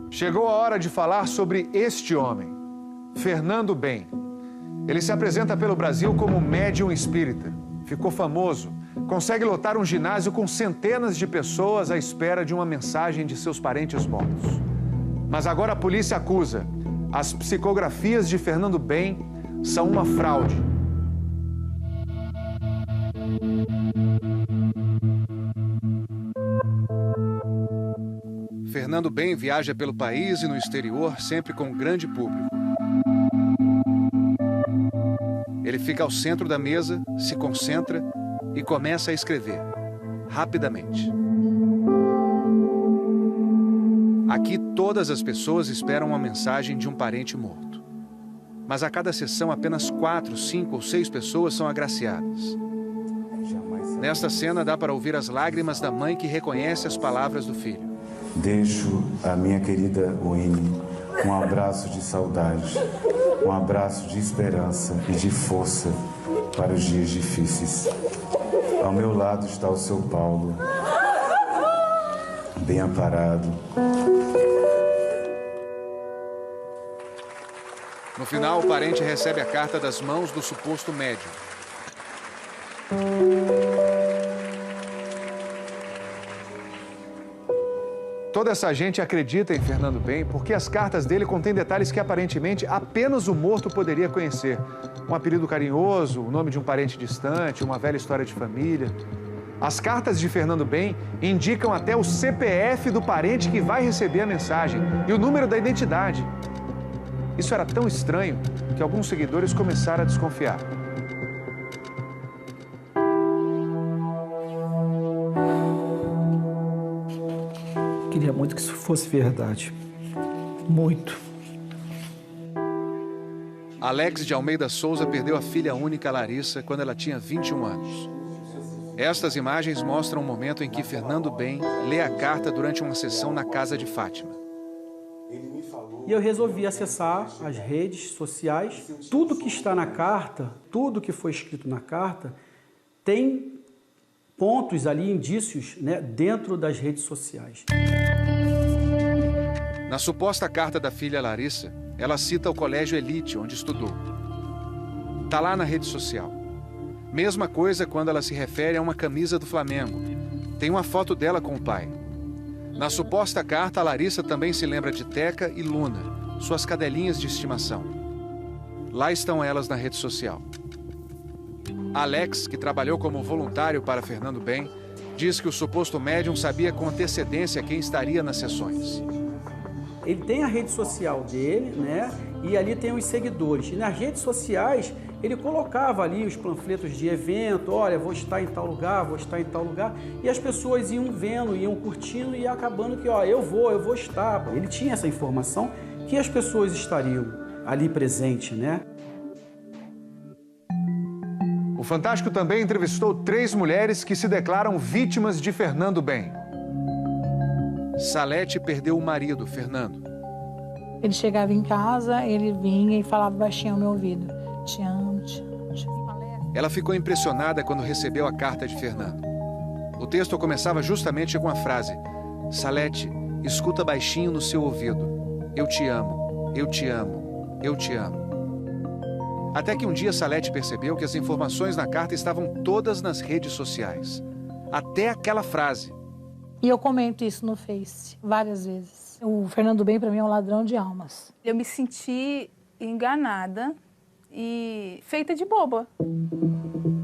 Chegou a hora de falar sobre este homem, Fernando Bem. Ele se apresenta pelo Brasil como médium espírita. Ficou famoso, consegue lotar um ginásio com centenas de pessoas à espera de uma mensagem de seus parentes mortos. Mas agora a polícia acusa: as psicografias de Fernando Bem são uma fraude. Fernando Bem viaja pelo país e no exterior sempre com um grande público. Ele fica ao centro da mesa, se concentra e começa a escrever, rapidamente. Aqui todas as pessoas esperam uma mensagem de um parente morto. Mas a cada sessão apenas 4, 5 ou 6 pessoas são agraciadas. Nesta cena dá para ouvir as lágrimas da mãe que reconhece as palavras do filho. Deixo a minha querida Winnie um abraço de saudade, um abraço de esperança e de força para os dias difíceis. Ao meu lado está o seu Paulo, bem amparado. No final, o parente recebe a carta das mãos do suposto médium. Toda essa gente acredita em Fernando Bem porque as cartas dele contêm detalhes que aparentemente apenas o morto poderia conhecer. Um apelido carinhoso, o nome de um parente distante, uma velha história de família. As cartas de Fernando Bem indicam até o CPF do parente que vai receber a mensagem e o número da identidade. Isso era tão estranho que alguns seguidores começaram a desconfiar. Queria muito que isso fosse verdade. Muito. Alex de Almeida Souza perdeu a filha única Larissa quando ela tinha 21 anos. Estas imagens mostram o momento em que Fernando Bem lê a carta durante uma sessão na casa de Fátima. E eu resolvi acessar as redes sociais. Tudo que está na carta, tudo que foi escrito na carta, tem pontos ali, indícios, né, dentro das redes sociais. Na suposta carta da filha Larissa, ela cita o colégio Elite, onde estudou. Está lá na rede social. Mesma coisa quando ela se refere a uma camisa do Flamengo. Tem uma foto dela com o pai. Na suposta carta, a Larissa também se lembra de Teca e Luna, suas cadelinhas de estimação. Lá estão elas na rede social. Alex, que trabalhou como voluntário para Fernando Bem, diz que o suposto médium sabia com antecedência quem estaria nas sessões. Ele tem a rede social dele, né? E ali tem os seguidores. E nas redes sociais, ele colocava ali os panfletos de evento, olha, vou estar em tal lugar, vou estar em tal lugar. E as pessoas iam vendo, iam curtindo e acabando que, ó, eu vou estar. Ele tinha essa informação que as pessoas estariam ali presentes, né? O Fantástico também entrevistou 3 mulheres que se declaram vítimas de Fernando Bem. Salete perdeu o marido, Fernando. Ele chegava em casa, ele vinha e falava baixinho ao meu ouvido: te amo, te amo, te amo. Ela ficou impressionada quando recebeu a carta de Fernando. O texto começava justamente com a frase: Salete, escuta baixinho no seu ouvido. Eu te amo, eu te amo, eu te amo. Até que um dia Salete percebeu que as informações na carta estavam todas nas redes sociais. Até aquela frase. E eu comento isso no Face várias vezes. O Fernando Bem, para mim, é um ladrão de almas. Eu me senti enganada e feita de boba.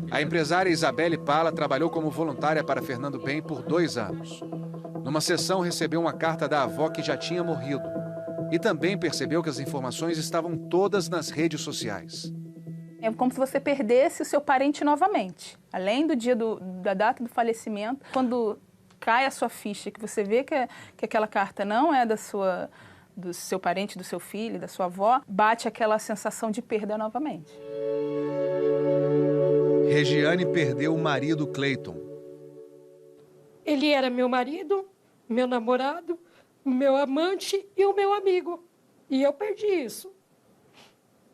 A empresária Isabelle Pala trabalhou como voluntária para Fernando Bem por 2 anos. Numa sessão, recebeu uma carta da avó que já tinha morrido. E também percebeu que as informações estavam todas nas redes sociais. É como se você perdesse o seu parente novamente. Além do dia da data do falecimento, quando cai a sua ficha, que você vê que aquela carta não é do seu parente, do seu filho, da sua avó, bate aquela sensação de perda novamente. Regiane perdeu o marido Cleiton. Ele era meu marido, meu namorado, meu amante e o meu amigo. E eu perdi isso.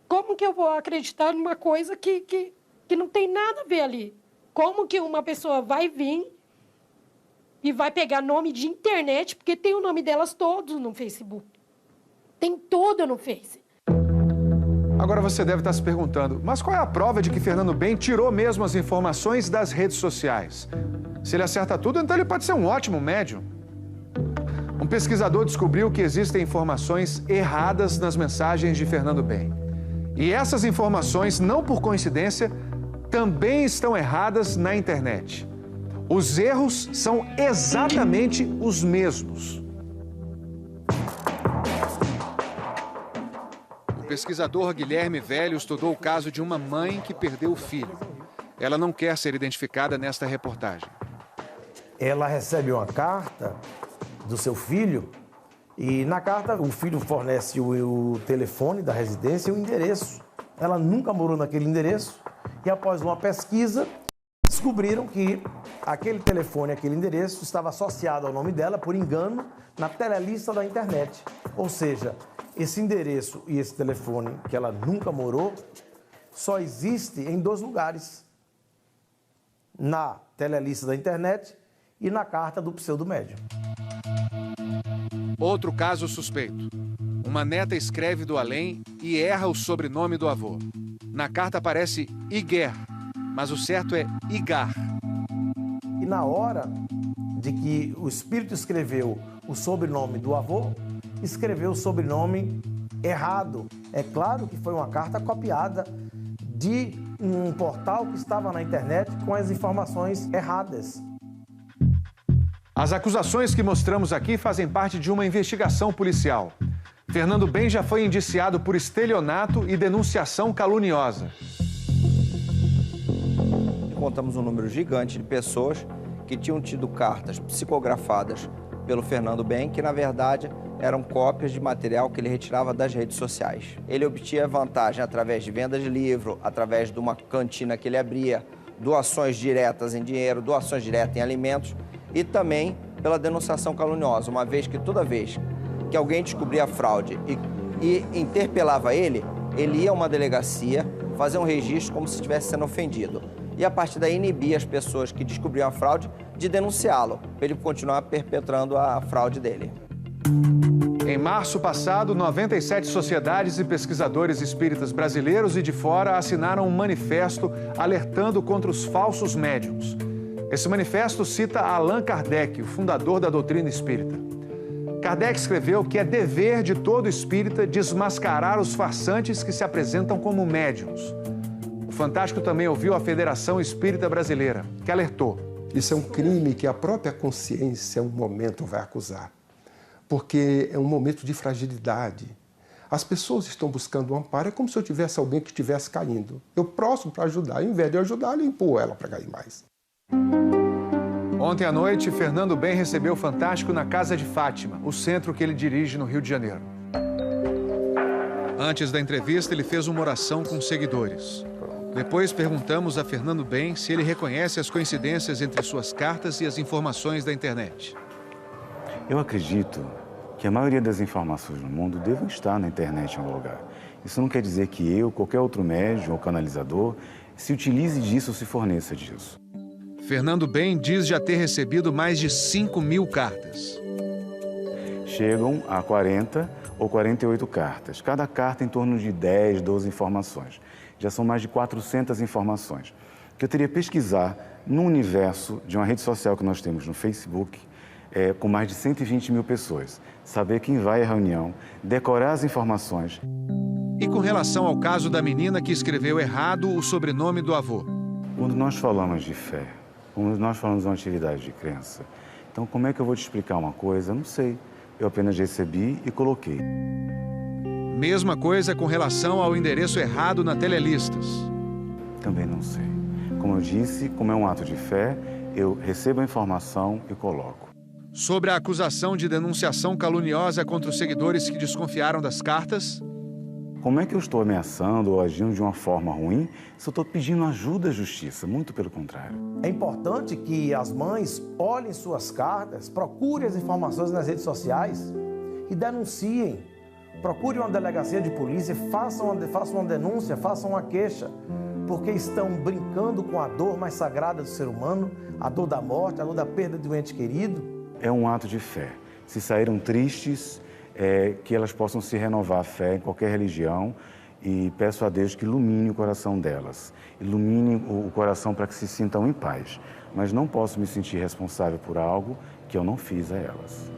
Como que eu vou acreditar numa coisa que não tem nada a ver ali? Como que uma pessoa vai vir e vai pegar nome de internet, porque tem o nome delas todos no Facebook. Tem tudo no Face. Agora você deve estar se perguntando, mas qual é a prova de que Fernando Bem tirou mesmo as informações das redes sociais? Se ele acerta tudo, então ele pode ser um ótimo médium. Um pesquisador descobriu que existem informações erradas nas mensagens de Fernando Bem. E essas informações, não por coincidência, também estão erradas na internet. Os erros são exatamente os mesmos. O pesquisador Guilherme Velho estudou o caso de uma mãe que perdeu o filho. Ela não quer ser identificada nesta reportagem. Ela recebe uma carta do seu filho e na carta o filho fornece o telefone da residência e o endereço. Ela nunca morou naquele endereço e após uma pesquisa descobriram que aquele telefone, aquele endereço estava associado ao nome dela por engano na telelista da internet. Ou seja, esse endereço e esse telefone que ela nunca morou só existe em 2 lugares. Na telelista da internet e na carta do pseudo-médium. Outro caso suspeito. Uma neta escreve do além e erra o sobrenome do avô. Na carta aparece Iguer, mas o certo é Igar. E na hora de que o espírito escreveu o sobrenome do avô, escreveu o sobrenome errado. É claro que foi uma carta copiada de um portal que estava na internet com as informações erradas. As acusações que mostramos aqui fazem parte de uma investigação policial. Fernando Bem já foi indiciado por estelionato e denunciação caluniosa. Encontramos um número gigante de pessoas que tinham tido cartas psicografadas pelo Fernando Bem, que na verdade eram cópias de material que ele retirava das redes sociais. Ele obtinha vantagem através de venda de livro, através de uma cantina que ele abria, doações diretas em dinheiro, doações diretas em alimentos e também pela denunciação caluniosa, uma vez que toda vez que alguém descobria a fraude e interpelava ele, ele ia a uma delegacia fazer um registro como se estivesse sendo ofendido. E a partir daí inibia as pessoas que descobriam a fraude de denunciá-lo, para ele continuar perpetrando a fraude dele. Em março passado, 97 sociedades e pesquisadores espíritas brasileiros e de fora assinaram um manifesto alertando contra os falsos médiuns. Esse manifesto cita Allan Kardec, o fundador da doutrina espírita. Kardec escreveu que é dever de todo espírita desmascarar os farsantes que se apresentam como médiuns. O Fantástico também ouviu a Federação Espírita Brasileira, que alertou. Isso é um crime que a própria consciência, um momento, vai acusar. Porque é um momento de fragilidade. As pessoas estão buscando um amparo, é como se eu tivesse alguém que estivesse caindo. Eu próximo para ajudar, ao invés de ajudar, eu empurro ela para cair mais. Ontem à noite, Fernando Bem recebeu o Fantástico na Casa de Fátima, o centro que ele dirige no Rio de Janeiro. Antes da entrevista, ele fez uma oração com seguidores. Depois perguntamos a Fernando Bem se ele reconhece as coincidências entre suas cartas e as informações da internet. Eu acredito que a maioria das informações no mundo devem estar na internet em algum lugar. Isso não quer dizer que eu, qualquer outro médium ou canalizador, se utilize disso ou se forneça disso. Fernando Bem diz já ter recebido mais de 5.000 cartas. Chegam a 40 ou 48 cartas. Cada carta em torno de 10, 12 informações. Já são mais de 400 informações. Que eu teria que pesquisar no universo de uma rede social que nós temos no Facebook, com mais de 120 mil pessoas. Saber quem vai à reunião, decorar as informações. E com relação ao caso da menina que escreveu errado o sobrenome do avô? Quando nós falamos de fé, quando nós falamos de uma atividade de crença, então como é que eu vou te explicar uma coisa? Eu não sei. Eu apenas recebi e coloquei. Mesma coisa com relação ao endereço errado na Telelistas. Também não sei. Como eu disse, como é um ato de fé, eu recebo a informação e coloco. Sobre a acusação de denunciação caluniosa contra os seguidores que desconfiaram das cartas... Como é que eu estou ameaçando ou agindo de uma forma ruim se eu estou pedindo ajuda à justiça? Muito pelo contrário. É importante que as mães olhem suas cartas, procurem as informações nas redes sociais e denunciem. Procure uma delegacia de polícia, façam uma denúncia, façam uma queixa, porque estão brincando com a dor mais sagrada do ser humano, a dor da morte, a dor da perda de um ente querido. É um ato de fé. Se saíram tristes, que elas possam se renovar a fé em qualquer religião e peço a Deus que ilumine o coração delas, ilumine o coração para que se sintam em paz. Mas não posso me sentir responsável por algo que eu não fiz a elas.